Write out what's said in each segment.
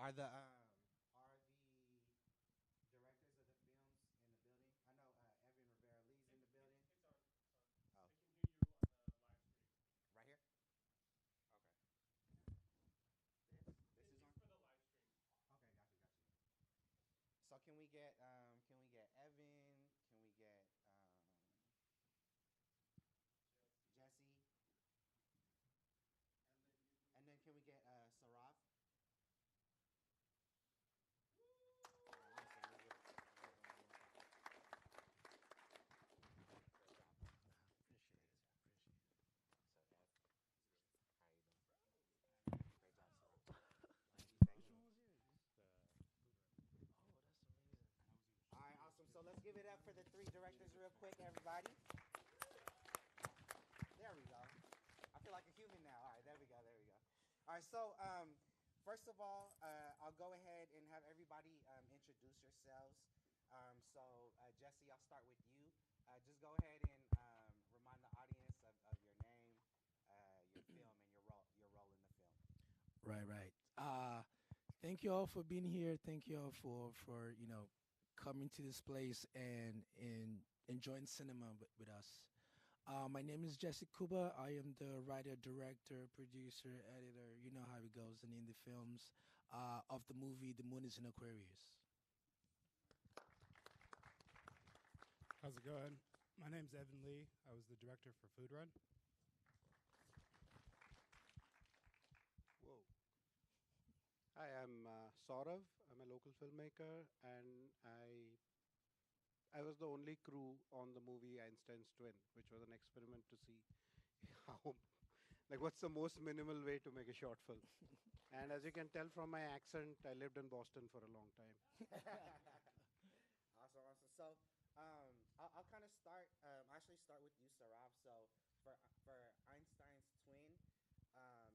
Are the directors of the films in the building? I know Evan Rivera Lee's in the building. It's on. It's on. Oh, They can hear you on the live stream. right here. Okay. This this is It's on. for the live stream. Okay, got you, got you. So can we get Evan? Can we get Jesse. Jesse? And then can we get Saraf? Appreciate it. Appreciate it. So, Ev, how you doing? Great job, sir. Thank you. Thank you. Oh, that's amazing. All right, awesome. So let's give it up for the three directors real quick, everybody. There we go. I feel like a human now. All right, there we go. There we go. All right, so first of all, I'll go ahead and have everybody introduce yourselves. Jesse, I'll start with you. Just go ahead and remind the audience of your name, your film, and your role in the film. Right, right. Thank you all for being here. Thank you all for coming to this place and enjoying cinema with us. My name is Jesse Kuba. I am the writer, director, producer, editor. You know how it goes in indie films of the movie The Moon is in Aquarius. How's it going? My name's Evan Lee. I was the director for Food Run. Whoa. Hi, I'm Saurav. I'm a local filmmaker, and I was the only crew on the movie Einstein's Twin, which was an experiment to see how, like, what's the most minimal way to make a short film. And as you can tell from my accent, I lived in Boston for a long time. Awesome, awesome. So I'll kind of start. Actually, start with you, Sarab. So for Einstein's Twin, um,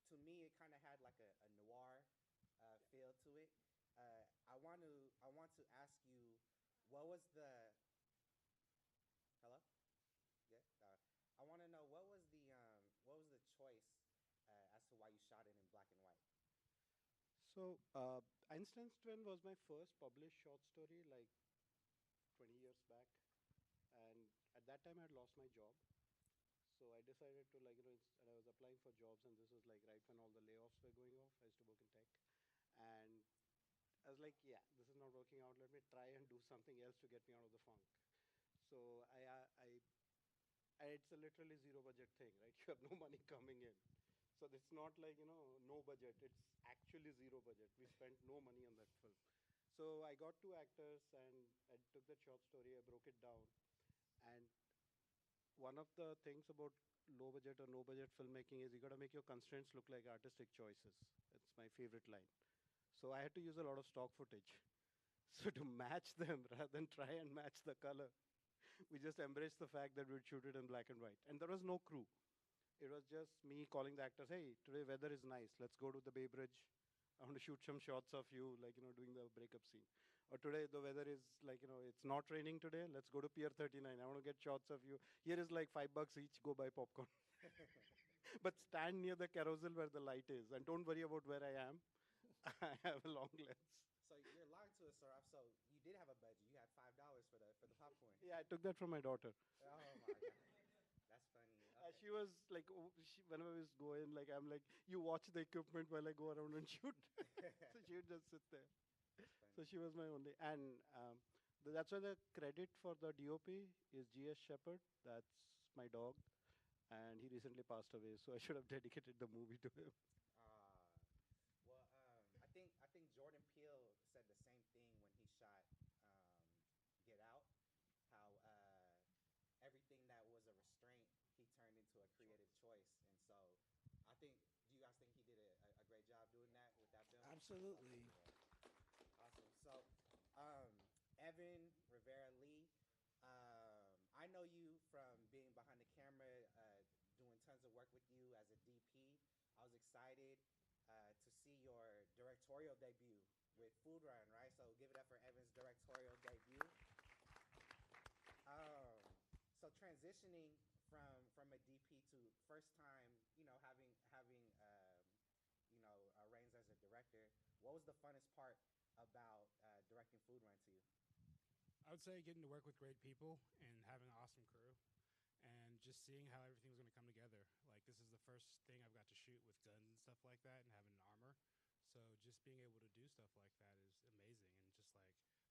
to me, it kind of had like a noir feel to it. I want to ask you, what was the hello? Yeah. I want to know what was the choice as to why you shot it in black and white. So, Einstein's Twin was my first published short story, like 20 years back. And at that time, I had lost my job. So I decided to, like, and I was applying for jobs, and this was like right when all the layoffs were going off. I used to work in tech. And I was like, yeah, this is not working out. Let me try and do something else to get me out of the funk. So it's a literally zero budget thing, right? You have no money coming in. So it's not like, no budget. It's actually zero budget. We spent no money on that film. So I got two actors and I took that short story, I broke it down. And one of the things about low budget or no budget filmmaking is you got to make your constraints look like artistic choices. It's my favorite line. So I had to use a lot of stock footage. So to match them rather than try and match the color, we just embraced the fact that we'd shoot it in black and white. And there was no crew. It was just me calling the actors, hey, today weather is nice. Let's go to the Bay Bridge. I want to shoot some shots of you, like, doing the breakup scene. Or today the weather is like, it's not raining today. Let's go to Pier 39. I want to get shots of you. Here is like $5 each. Go buy popcorn. But stand near the carousel where the light is. And don't worry about where I am. I have a long lens. So you're lying to us, Sarab. So you did have a budget. You had $5 for the popcorn. Yeah, I took that from my daughter. Oh my god, that's funny. Okay. She was like, whenever we was going, like, I'm like, you watch the equipment while I go around and shoot. So she would just sit there. That's funny. So she was my only. And that's why the credit for the DOP is G.S. Shepherd. That's my dog. And he recently passed away. So I should have dedicated the movie to him. Uh, I think Jordan Peele said the same thing when he shot um, Get Out. How everything that was a restraint he turned into a creative choice, and so I think. Do you guys think he did a great job doing that with that film? Absolutely. Awesome. So, Evan Rivera Lee, I know you from being behind the camera, doing tons of work with you as a DP. I was excited to see your directorial debut with Food Run, right? So, give it up for Evan's directorial debut. Um, so, transitioning from a DP to first time, reigns as a director. What was the funnest part about directing Food Run to you? I would say getting to work with great people and having an awesome crew, and just seeing how everything was going to come together. Like, this is the first thing I've got to shoot with guns and stuff like that, and having an armor. So just being able to do stuff like that is amazing, and just like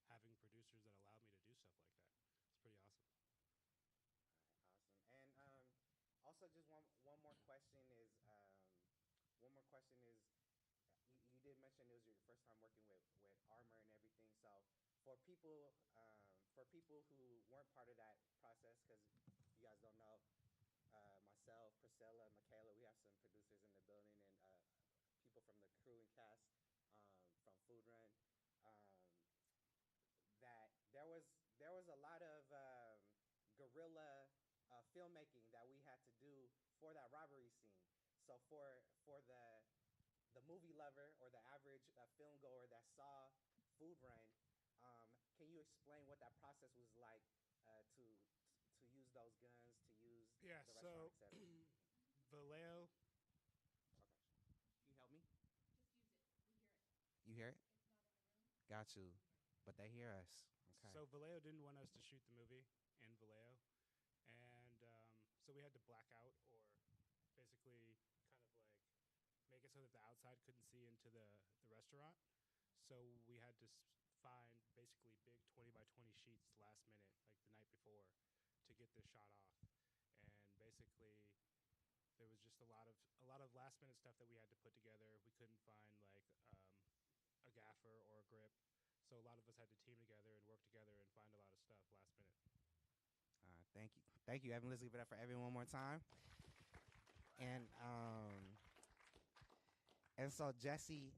having producers that allowed me to do stuff like that, it's pretty awesome. Awesome. And also, just one more question is you did mention it was your first time working with armor and everything. So for people who weren't part of that process, because you guys don't know, myself, Priscilla, Michaela, we have some producers in the building and people from the crew and cast from Food Run. Um, that there was a lot of guerrilla filmmaking that we had to do for that robbery scene. So for the movie lover or the average film goer that saw Food Run, can you explain what that process was like to use those guns, to use Yeah, the so restaurant, etc.? Vallejo. Okay, can you help me? Just use it. We hear it. You hear it? It's not in the room. Got you, but they hear us. Okay. So Vallejo didn't want us to shoot the movie in Vallejo, and so we had to black out or basically kind of like make it so that the outside couldn't see into the restaurant. So we had to find basically big 20 by 20 sheets last minute, like the night before, to get this shot off. And basically, there was just a lot of last minute stuff that we had to put together. We couldn't find like a gaffer or a grip, so a lot of us had to team together and work together and find a lot of stuff last minute. Thank you, Evan. Let's give it up for everyone one more time. And so Jesse,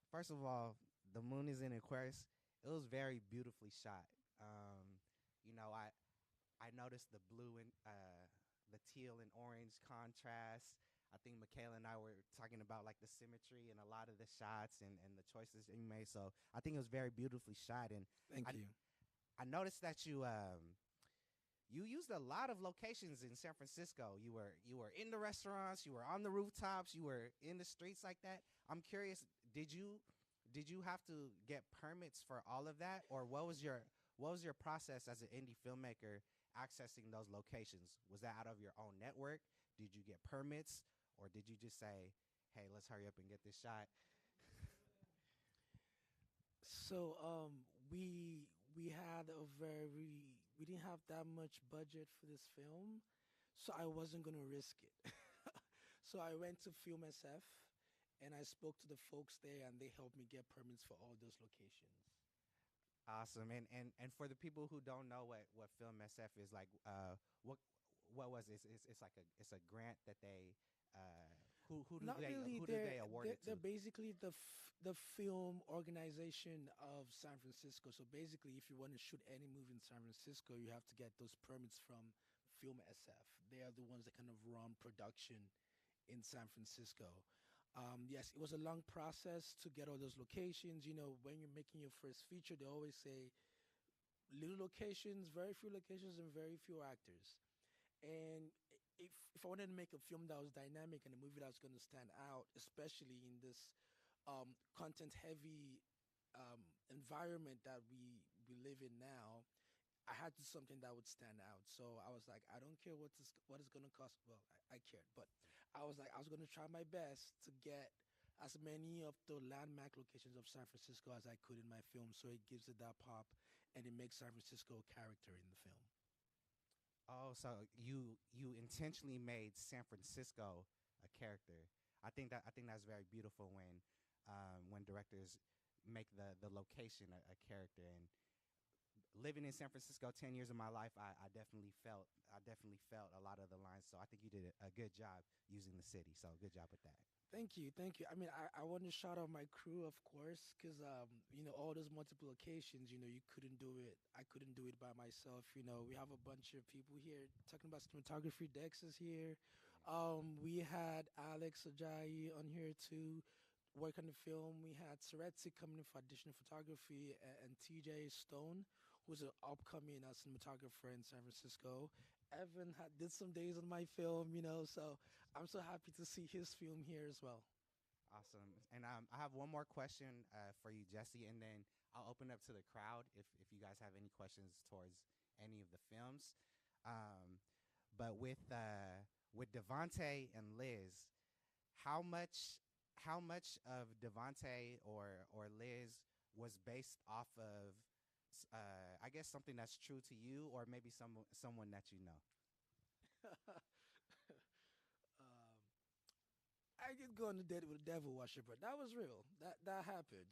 first of all, the moon is in Aquarius. It was very beautifully shot. I noticed the blue and the teal and orange contrast. I think Michaela and I were talking about like the symmetry and a lot of the shots and the choices that you made. So I think it was very beautifully shot. And Thank you. I noticed that you used a lot of locations in San Francisco. You were in the restaurants, you were on the rooftops, you were in the streets like that. I'm curious, did you have to get permits for all of that, or what was your process as an indie filmmaker accessing those locations? Was that out of your own network? Did you get permits, or did you just say, "Hey, let's hurry up and get this shot"? So we had we didn't have that much budget for this film, so I wasn't gonna risk it. So I went to Film SF, and I spoke to the folks there, and they helped me get permits for all those locations. Awesome. And for the people who don't know what Film SF is, like, what was it? It's a grant that they who do Not they really. who do they award it to? They're basically the film organization of San Francisco. So basically, if you want to shoot any movie in San Francisco, you have to get those permits from Film SF. They are the ones that kind of run production in San Francisco. Yes, it was a long process to get all those locations. When you're making your first feature, they always say little locations, very few locations, and very few actors. And if I wanted to make a film that was dynamic and a movie that was going to stand out, especially in this content-heavy environment that we live in now, I had to do something that would stand out. So I was like, I don't care what it's going to cost. Well, I cared, but I was like, I was going to try my best to get as many of the landmark locations of San Francisco as I could in my film, so it gives it that pop and it makes San Francisco a character in the film. Oh, so you intentionally made San Francisco a character. I think that's very beautiful when directors make the location a character. And living in San Francisco 10 years of my life, I definitely felt a lot of the lines. So I think you did a good job using the city. So good job with that. Thank you. I mean, I want to shout out my crew, of course, because all those multiple locations, you couldn't do it. I couldn't do it by myself. We have a bunch of people here talking about cinematography. Dex is here. We had Alex Ajayi on here too, work on the film. We had Soretzi coming in for additional photography, and TJ Stone, who's an upcoming cinematographer in San Francisco. Evan did some days on my film, so I'm so happy to see his film here as well. Awesome. And I have one more question for you, Jesse, and then I'll open up to the crowd if you guys have any questions towards any of the films. Um, but with Devontae and Liz, how much how much of Devontae or Liz was based off of I guess something that's true to you or maybe someone that you know? um, I did go on a date with a devil worshiper. That was real. That happened.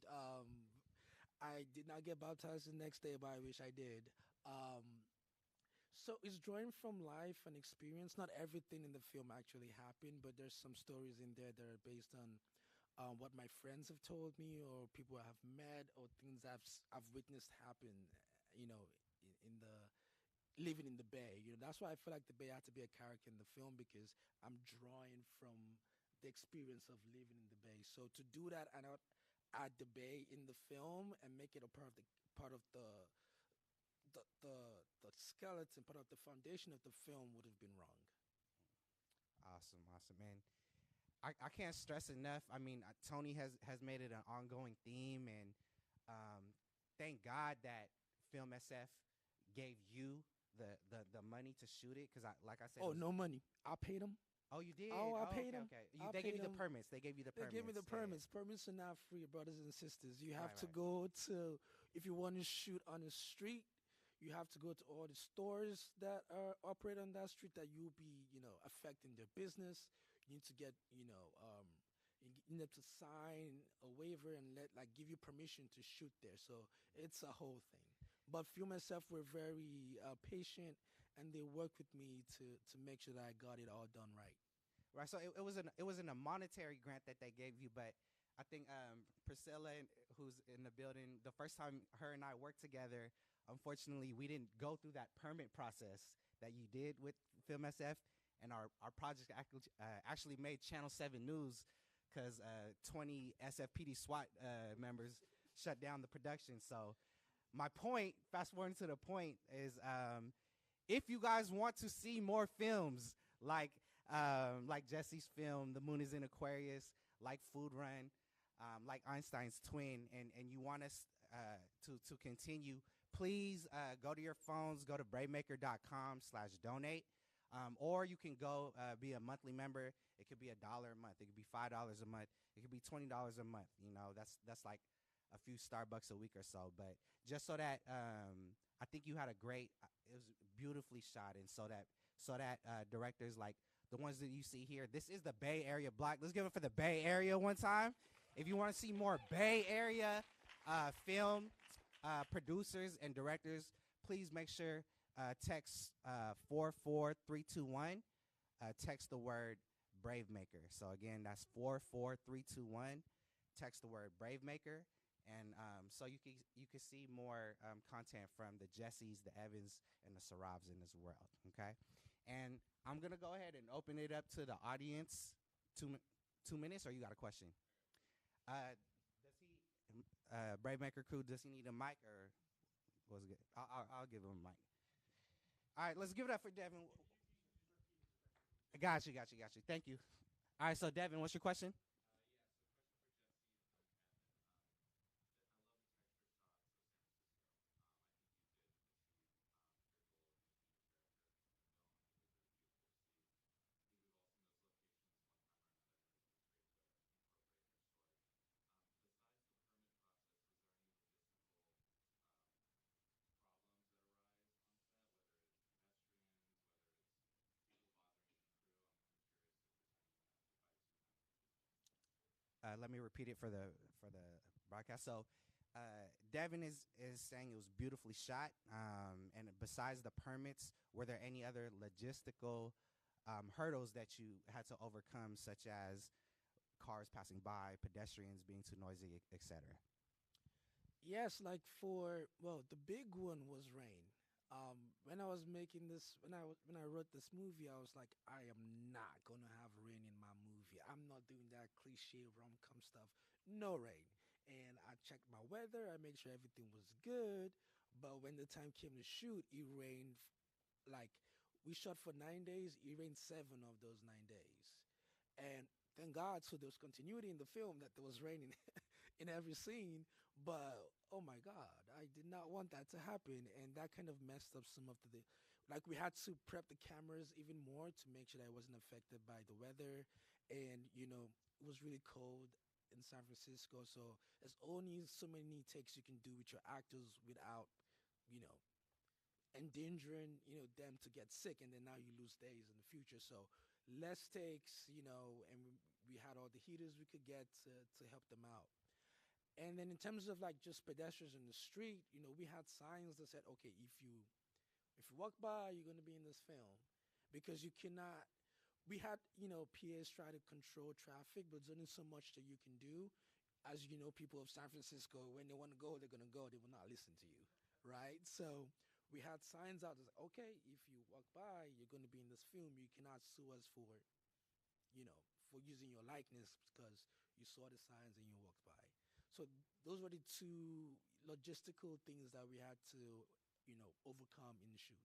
I did not get baptized the next day, but I wish I did. Um, so it's drawing from life and experience. Not everything in the film actually happened, but there's some stories in there that are based on what my friends have told me, or people I have met, or things I've witnessed happen. You know, in the living in the Bay. You know, that's why I feel like the Bay had to be a character in the film because I'm drawing from the experience of living in the Bay. So to do that and out at the Bay in the film and make it a part of the skeleton, part of the foundation of the film would have been wrong. Awesome, awesome, man. I can't stress enough. I mean, Tony has made it an ongoing theme, and thank God that Film SF gave you the money to shoot it because like I said, Oh, no money. I paid them. Oh, you did. Oh, I okay, paid 'em. Okay, I they gave paid you the 'em. permits. They gave you the They permits. give me the Yeah, yeah. permits. Permits are not free, brothers and sisters. You have Right, to right. go to, if you want to shoot on the street, you have to go to all the stores that are operate on that street that you'll be, affecting their business. You need to get, you need to sign a waiver and give you permission to shoot there. So it's a whole thing. But Film myself were very patient, and they worked with me to make sure that I got it all done right. Right. So it wasn't a monetary grant that they gave you, but I think Priscilla, who's in the building, the first time her and I worked together, unfortunately, we didn't go through that permit process that you did with Film SF, and our project actually made Channel 7 News because 20 SFPD SWAT members shut down the production. So my point, fast forwarding to the point, is if you guys want to see more films like Jesse's film, The Moon is in Aquarius, like Food Run, like Einstein's Twin, and you want us to continue, please go to your phones, go to bravemaker.com/donate, or you can go be a monthly member. It could be $1 a month. It could be $5 a month. It could be $20 a month. You know, that's like a few Starbucks a week or so. But just so that I think you had a great. It was beautifully shot, and so that directors like the ones that you see here. This is the Bay Area block. Let's give it for the Bay Area one time. If you want to see more Bay Area film producers and directors, please make sure text 44321. Text the word BraveMaker. So again, that's 44321. Text the word BraveMaker, and so you can see more content from the Jessies, the Evans, and the Sarabs in this world. Okay, and I'm gonna go ahead and open it up to the audience. 2 minutes, or you got a question? Does he, BraveMaker crew? Does he need a mic, or was it good? I'll give him a mic. All right, let's give it up for Devin. Got you. Thank you. All right, so Devin, what's your question? Let me repeat it for the broadcast. So, Devin is saying it was beautifully shot. And besides the permits, were there any other logistical hurdles that you had to overcome, such as cars passing by, pedestrians being too noisy, etc.? Yes, the big one was rain. When I was making this, when I wrote this movie, I was like, I am not gonna have rain in my movie. I'm not doing that cliche rom-com stuff. No rain. And I checked my weather. I made sure everything was good. But when the time came to shoot, it rained. Like we shot for 9 days. It rained 7 of those 9 days, and thank God, so there was continuity in the film that there was raining in every scene. But oh my God, I did not want that to happen, and that kind of messed up some of like we had to prep the cameras even more to make sure that it wasn't affected by the weather, and it was really cold in San Francisco, so there's only so many takes you can do with your actors without, you know, endangering them to get sick, and then now you lose days in the future. So less takes, and we had all the heaters we could get to help them out. And then in terms of like just pedestrians in the street, we had signs that said, okay, if you walk by, you're going to be in this film, because you cannot. We had PAs try to control traffic, but there's only so much that you can do. As you know, people of San Francisco, when they want to go, they're going to go. They will not listen to you, right? So we had signs out that said, okay, if you walk by, you're going to be in this film. You cannot sue us for using your likeness because you saw the signs and you walked by. So those were the two logistical things that we had to, overcome in the shoot.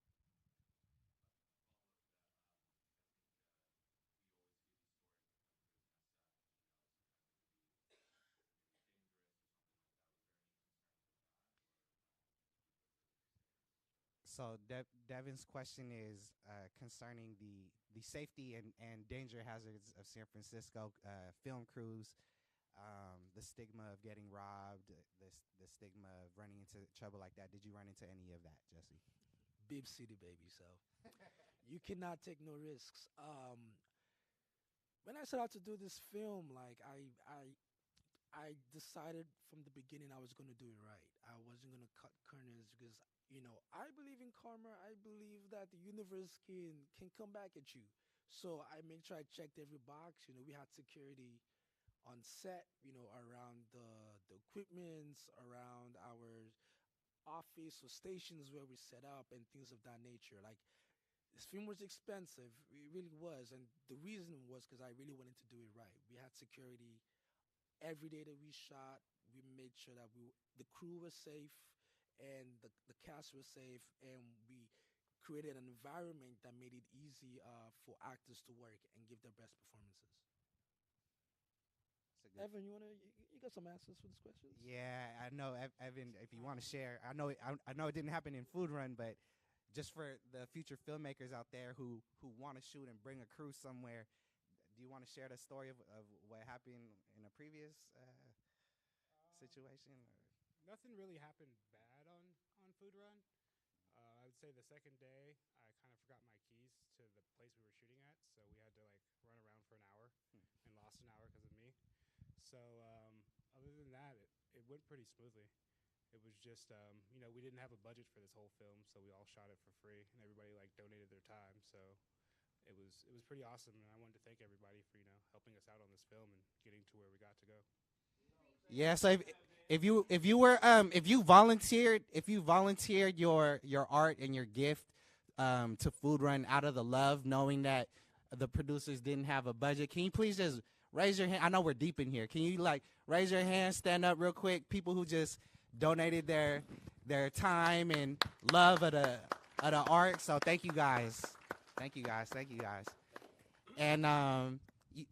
So Devin's question is concerning the safety and danger hazards of San Francisco film crews, the stigma of getting robbed, the stigma of running into trouble like that. Did you run into any of that, Jesse? Big city, baby. So you cannot take no risks. When I set out to do this film, like I decided from the beginning I was going to do it right. I wasn't going to cut corners because I believe in karma. I believe that the universe can come back at you. So I make sure I checked every box. We had security on set. Around the equipments, around our office or stations where we set up and things of that nature. Like this film was expensive. It really was, and the reason was because I really wanted to do it right. We had security every day that we shot. We made sure that the crew was safe and the cast was safe, and we created an environment that made it easy for actors to work and give their best performances. Evan, you got some answers for this question? Yeah, I know, Evan. If you want to share, I know it didn't happen in Food Run, but just for the future filmmakers out there who want to shoot and bring a crew somewhere, do you want to share the story of what happened in a previous situation? Or? Nothing really happened bad on Food Run. I would say the second day, I kind of forgot my keys to the place we were shooting at, so we had to like run around for an hour and lost an hour because of me. So other than that, it went pretty smoothly. It was just we didn't have a budget for this whole film, so we all shot it for free, and everybody like donated their time. So it was pretty awesome, and I wanted to thank everybody for helping us out on this film and getting to where we got to go. Yeah. So if you volunteered your art and your gift to Food Run out of the love, knowing that the producers didn't have a budget, can you please just raise your hand? I know we're deep in here. Can you like raise your hand, stand up real quick? People who just donated their time and love of the art. So thank you guys. Thank you guys. Thank you guys. And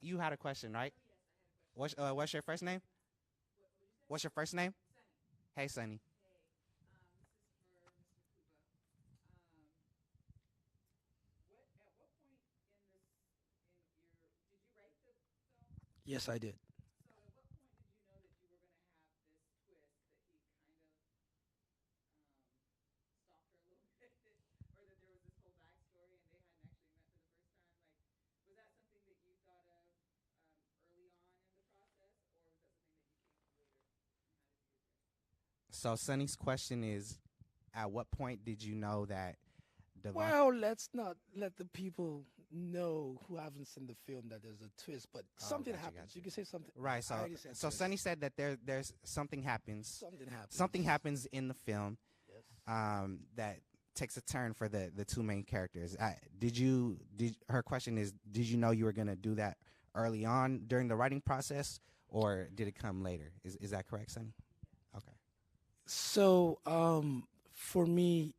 you had a question, right? What's your first name? What's your first name? Sunny. Hey, Sunny. Hey, this is for Mr. Kuba. At what point did you write the film? Yes, I did. So at what point did you know that you were going to have this twist that he kind of stalked her a little bit, or that there was this whole backstory and they hadn't actually met for the first time? Like, was that something that you thought of early on in the process, or was that something that you came to later? And how did you get there? So Sunny's question is, at what point did you know that Devon? Well, let's not let the people know who haven't seen the film that there's a twist, but something gotcha, happens. gotcha. You can say something. Right. I So already said so twist. Sunny said that there's something happens. Something happens. Something happens in the film Yes. that takes a turn for the two main characters. Her question is, did you know you were going to do that early on during the writing process, or did it come later? Is that correct, Sunny? Okay. So, for me,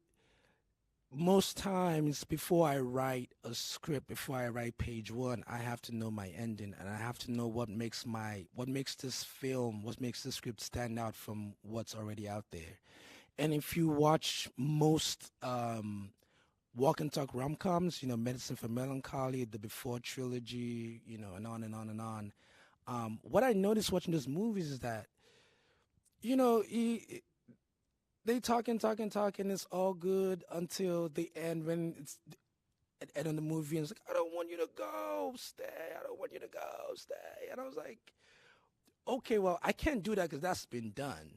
most times before I write a script, before I write page one, I have to know my ending, and I have to know what makes this film, what makes this script stand out from what's already out there. And if you watch most walk and talk rom-coms, Medicine for Melancholy, the Before trilogy, and on and on and on. What I noticed watching those movies is that, they talking, it's all good until the end when it's at the end of the movie and it's like, I don't want you to go, stay. I don't want you to go, stay. And I was like, okay, well, I can't do that because that's been done.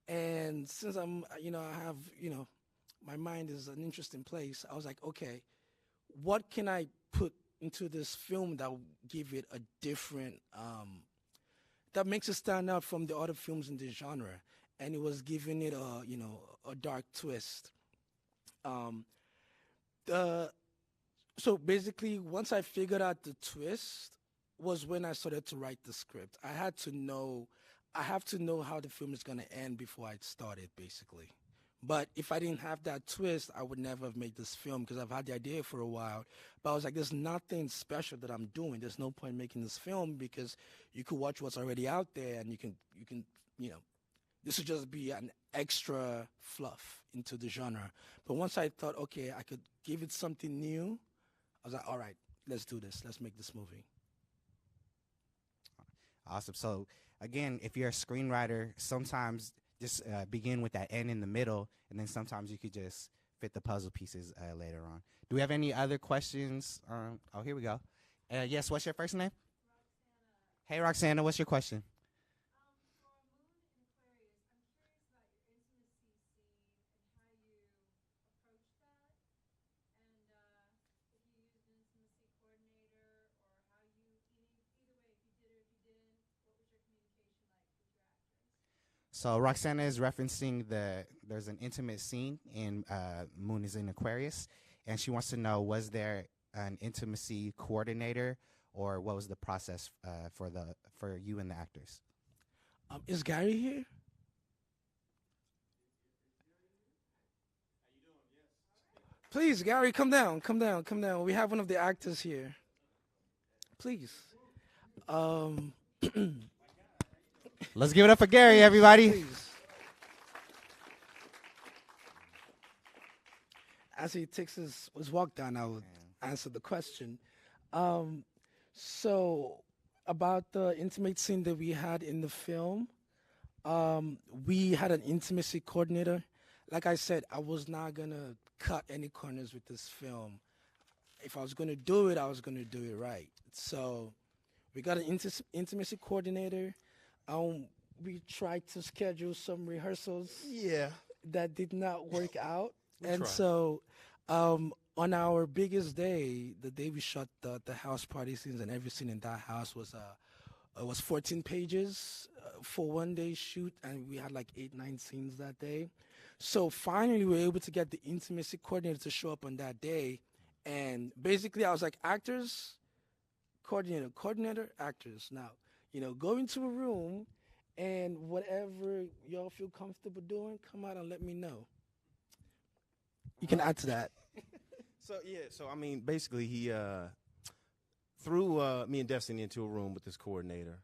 And since I have, my mind is an interesting place, I was like, okay, what can I put into this film that will give it a different, that makes it stand out from the other films in this genre? And it was giving it a dark twist. Um, the so basically, once I figured out the twist, was when I started to write the script. I have to know how the film is gonna end before I start it, basically. But if I didn't have that twist, I would never have made this film because I've had the idea for a while. But I was like, there's nothing special that I'm doing. There's no point making this film because you could watch what's already out there and you know, this would just be an extra fluff into the genre. But once I thought, okay, I could give it something new, I was like, all right, let's do this. Let's make this movie. Awesome. So again, if you're a screenwriter, sometimes just begin with that end in the middle, and then sometimes you could just fit the puzzle pieces later on. Do we have any other questions? Oh, here we go. Yes, what's your first name? Roxana. Hey, Roxana, what's your question? So Roxana is referencing there's an intimate scene in Moon is in Aquarius, and she wants to know, was there an intimacy coordinator, or what was the process for you and the actors? Is Gary here? Please, Gary, come down, come down, come down. We have one of the actors here. Please. Um, Let's give it up for Gary, everybody. please. As he takes his walk down, I would answer the question. Um, so about the intimate scene that we had in the film, we had an intimacy coordinator. Like I said, I was not gonna cut any corners with this film. If I was gonna do it, I was gonna do it right. So we got an intimacy coordinator. We tried to schedule some rehearsals. Yeah. That did not work out. And tried. so on our biggest day, the day we shot the house party scenes, and every scene in that house was 14 pages for one day shoot, and we had like 8, 9 scenes that day. So finally, we were able to get the intimacy coordinator to show up on that day, and basically, I was like, actors, coordinator, actors. Now, go into a room, and whatever y'all feel comfortable doing, come out and let me know. You can add to that. So I mean, basically, he threw me and Destiny into a room with this coordinator.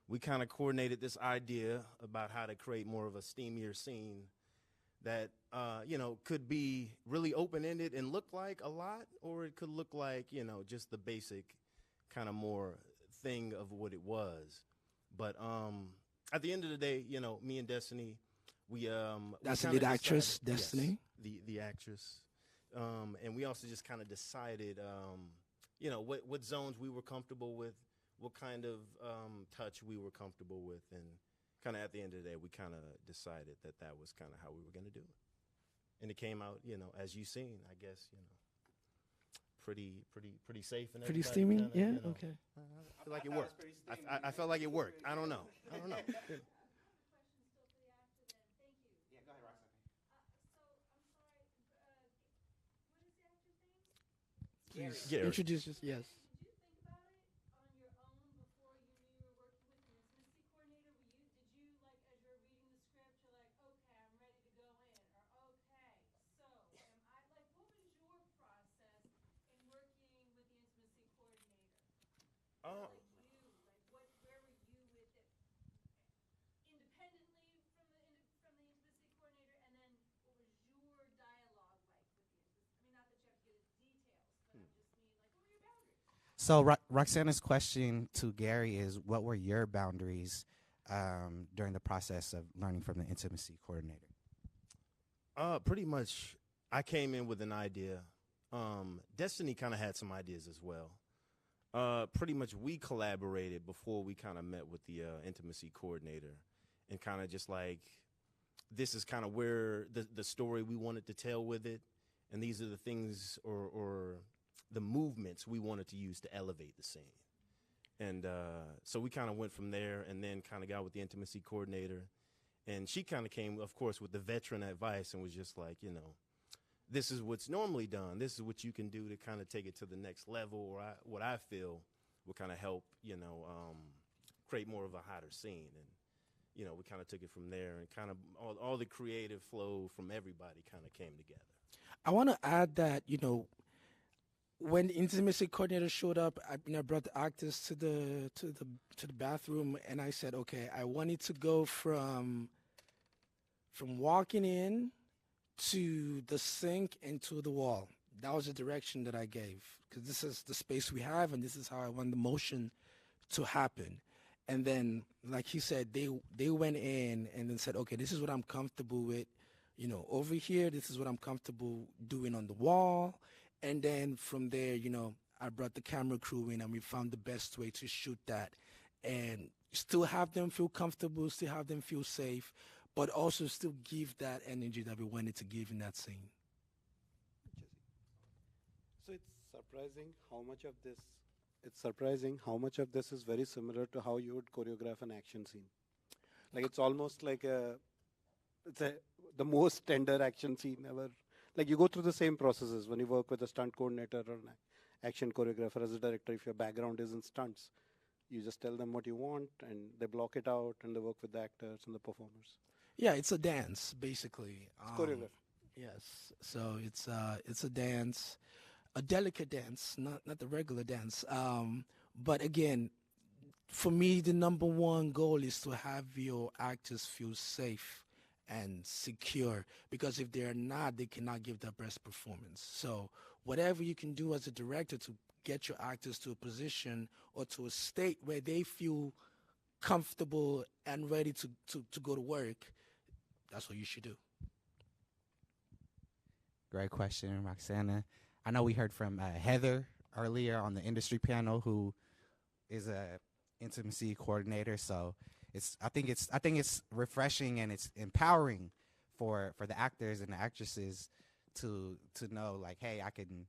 We kind of coordinated this idea about how to create more of a steamier scene that could be really open-ended and look like a lot, or it could look like just the basic kind of more thing of what it was. But at the end of the day, me and Destiny, we That's we the lead kinda actress, decided- Destiny. yes, the actress, and we also just kind of decided, what zones we were comfortable with, what kind of touch we were comfortable with, and kind of at the end of the day, we kind of decided that was kind of how we were going to do it, and it came out, as you've seen, I guess, pretty safe and Pretty everybody steamy? kinda, Yeah, okay. I feel like it worked. I felt like it worked. I don't know. Yeah, go ahead, Roxana. Please Gary. introduce us. Yes. So Roxana's question to Gary is, what were your boundaries during the process of learning from the intimacy coordinator? Pretty much, I came in with an idea. Destiny kind of had some ideas as well. Pretty much, we collaborated before we kind of met with the intimacy coordinator, and kind of just like, this is kind of where the story we wanted to tell with it, and these are the things or the movements we wanted to use to elevate the scene. And so we kind of went from there, and then kind of got with the intimacy coordinator. And she kind of came, of course, with the veteran advice and was just like, this is what's normally done. This is what you can do to kind of take it to the next level, or what I feel will kind of help, create more of a hotter scene. And, we kind of took it from there, and kind of all the creative flow from everybody kind of came together. I want to add that, when the intimacy coordinator showed up, I brought the actors to the bathroom, and I said, okay, I want it to go from walking in to the sink and to the wall. That was the direction that I gave, because this is the space we have, and this is how I want the motion to happen. And then, like he said, they went in and then said, okay, this is what I'm comfortable with, over here. This is what I'm comfortable doing on the wall. And then from there, I brought the camera crew in, and we found the best way to shoot that and still have them feel comfortable, still have them feel safe, but also still give that energy that we wanted to give in that scene. So it's surprising how much of this is very similar to how you would choreograph an action scene. Like, it's almost like the most tender action scene ever. Like, you go through the same processes when you work with a stunt coordinator or an action choreographer as a director. If your background is in stunts, you just tell them what you want, and they block it out, and they work with the actors and the performers. Yeah, it's a dance, basically. It's choreographed. Yes, so it's a dance, a delicate dance, not the regular dance. But again, for me, the number one goal is to have your actors feel safe and secure, because if they're not, they cannot give their best performance. So whatever you can do as a director to get your actors to a position or to a state where they feel comfortable and ready to go to work, that's what you should do. Great question, Roxana. I know we heard from Heather earlier on the industry panel, who is a intimacy coordinator. So I think it's refreshing, and it's empowering for the actors and the actresses to know, like, hey, I can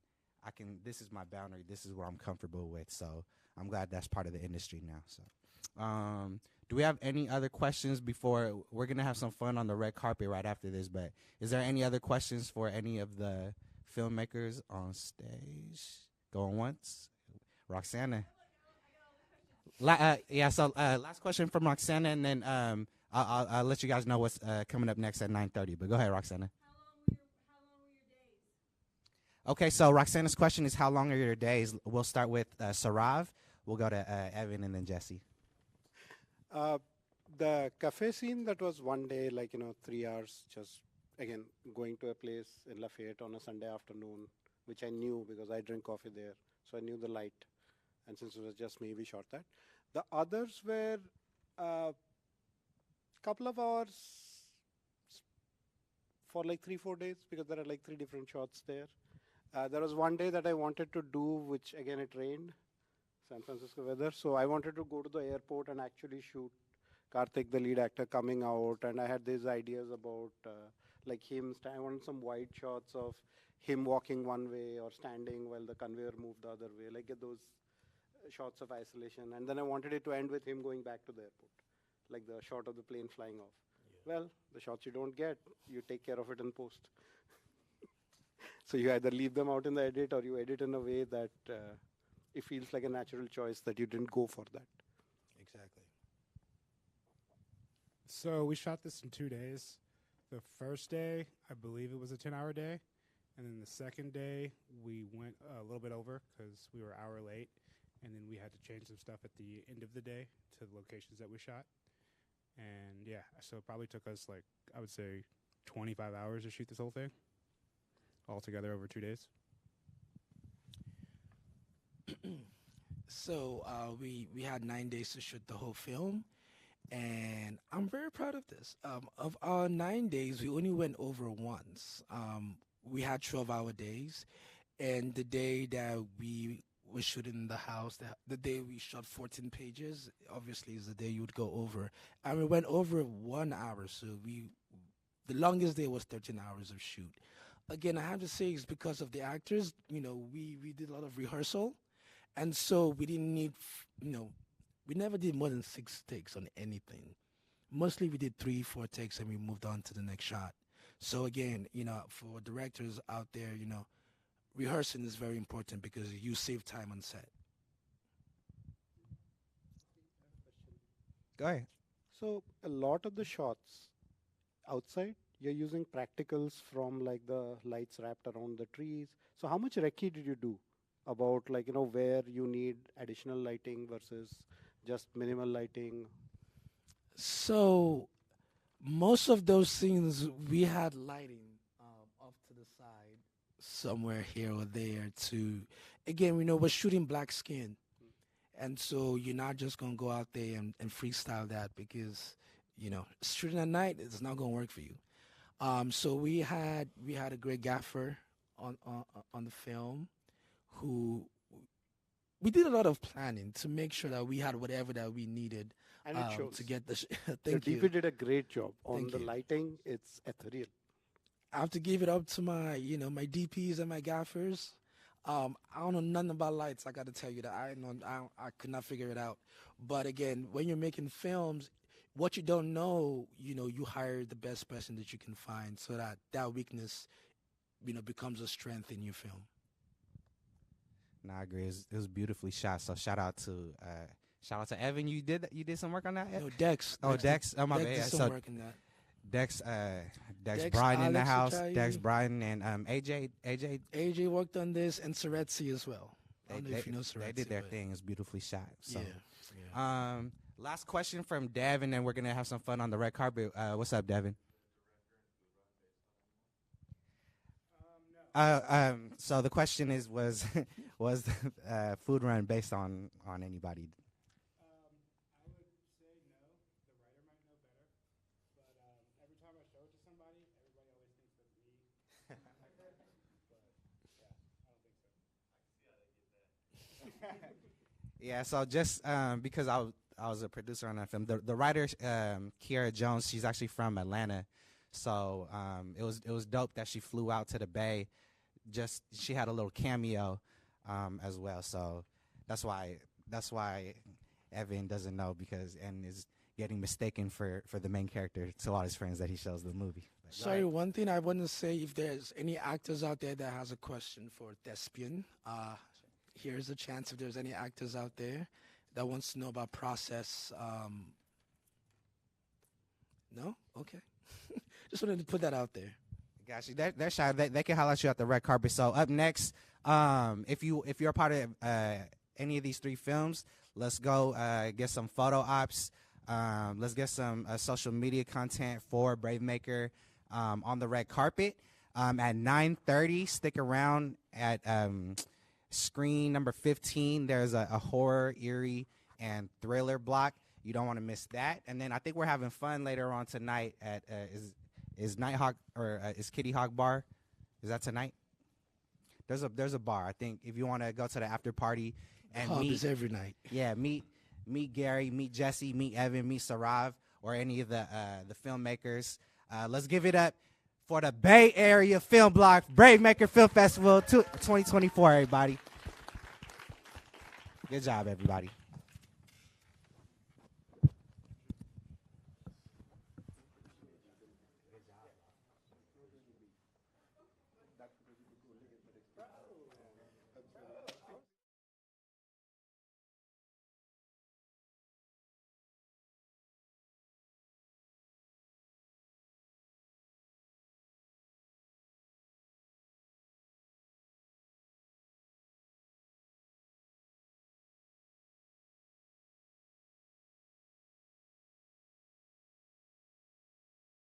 this is my boundary, this is what I'm comfortable with. So I'm glad that's part of the industry now. So do we have any other questions before we're gonna have some fun on the red carpet right after this? But is there any other questions for any of the filmmakers on stage? Going once, Roxana. So last question from Roxana, and then I'll let you guys know what's coming up next at 9:30. But go ahead, Roxana. How long were your days? Okay, so Roxana's question is, how long are your days? We'll start with Sarav. We'll go to Evan, and then Jesse. The cafe scene, that was one day, 3 hours, just, again, going to a place in Lafayette on a Sunday afternoon, which I knew because I drink coffee there, so I knew the light. And since it was just me, we shot that. The others were a couple of hours for 3-4 days, because there are 3 different shots there. There was one day that I wanted to do, which again, it rained, San Francisco weather. So I wanted to go to the airport and actually shoot Karthik, the lead actor, coming out. And I had these ideas about him. I wanted some wide shots of him walking one way or standing while the conveyor moved the other way, get those shots of isolation. And then I wanted it to end with him going back to the airport, like the shot of the plane flying off. Yeah. Well, the shots you don't get, you take care of it in post. So you either leave them out in the edit, or you edit in a way that it feels like a natural choice that you didn't go for that. Exactly. So we shot this in 2 days. The first day, I believe it was a 10-hour day. And then the second day, we went a little bit over because we were an hour late. And then we had to change some stuff at the end of the day to the locations that we shot. And yeah, so it probably took us I would say 25 hours to shoot this whole thing, all together over 2 days. So we had 9 days to shoot the whole film, and I'm very proud of this. Of our 9 days, we only went over once. We had 12-hour days, and the day that we were shooting in the house, the day we shot 14 pages, obviously is the day you would go over, and we went over 1 hour. So the longest day was 13 hours of shoot. Again, I have to say it's because of the actors. We did a lot of rehearsal, and so we didn't need, we never did more than 6 takes on anything. Mostly we did 3, 4 takes and we moved on to the next shot. So again, for directors out there, rehearsing is very important because you save time on set. Go ahead. So a lot of the shots outside, you're using practicals from like the lights wrapped around the trees. So how much recce did you do about where you need additional lighting versus just minimal lighting? So most of those scenes we had lighting off to the side, somewhere here or there. To again, we're shooting black skin, and so you're not just gonna go out there and freestyle that because shooting at night is not gonna work for you. So we had a great gaffer on the film who we did a lot of planning to make sure that we had whatever that we needed And it shows. to get the. The Thank you. DP did a great job on Thank the you. lighting. It's ethereal. I have to give it up to my my DPs and my gaffers. I don't know nothing about lights. I got to tell you that I could not figure it out. But again, when you're making films, what you don't know, you hire the best person that you can find, so that weakness, becomes a strength in your film. No, I agree. It was beautifully shot. So shout out to Evan. You did some work on that. No, Dex. Oh, Dex. Oh, my Dex bad. did Yeah, some so work in that. Dex Dex, Bryden in the Alex house. Achayi. Dex Bryden and AJ. AJ worked on this, and Soretzi as well. I don't know if you know Soretzi. They did their but thing. It's beautifully shot. So. Yeah. Last question from Devin, and we're gonna have some fun on the red carpet. What's up, Devin? So the question was the food run based on anybody? I would say no. The writer might know better, but every time I show it to somebody, everybody always thinks that's me. But yeah, I don't think so. Yeah. So just because I was a producer on that film, the writer Kiara Jones, she's actually from Atlanta, so it was dope that she flew out to the Bay. She had a little cameo as well, so that's why Evan doesn't know and is getting mistaken for the main character to all his friends that he shows the movie. But Sorry, one thing I want to say, if there's any actors out there that has a question for Thespian, here's a chance if there's any actors out there that wants to know about process. No? Okay. Just wanted to put that out there. Got you. They're shy. They can holler at you at the red carpet. So up next, if you're a part of any of these 3 films, let's go get some photo ops. Let's get some social media content for BraveMaker on the red carpet at 9:30. Stick around at screen number 15. There's a horror, eerie, and thriller block. You don't want to miss that. And then I think we're having fun later on tonight at is Nighthawk or is Kitty Hawk Bar? Is that tonight? There's a bar. I think if you want to go to the after party and Hub meet is every night. Yeah, meet Gary, meet Jesse, meet Evan, meet Sarav, or any of the filmmakers. Let's give it up for the Bay Area Film Block BraveMaker Film Festival 2024, everybody. Good job, everybody.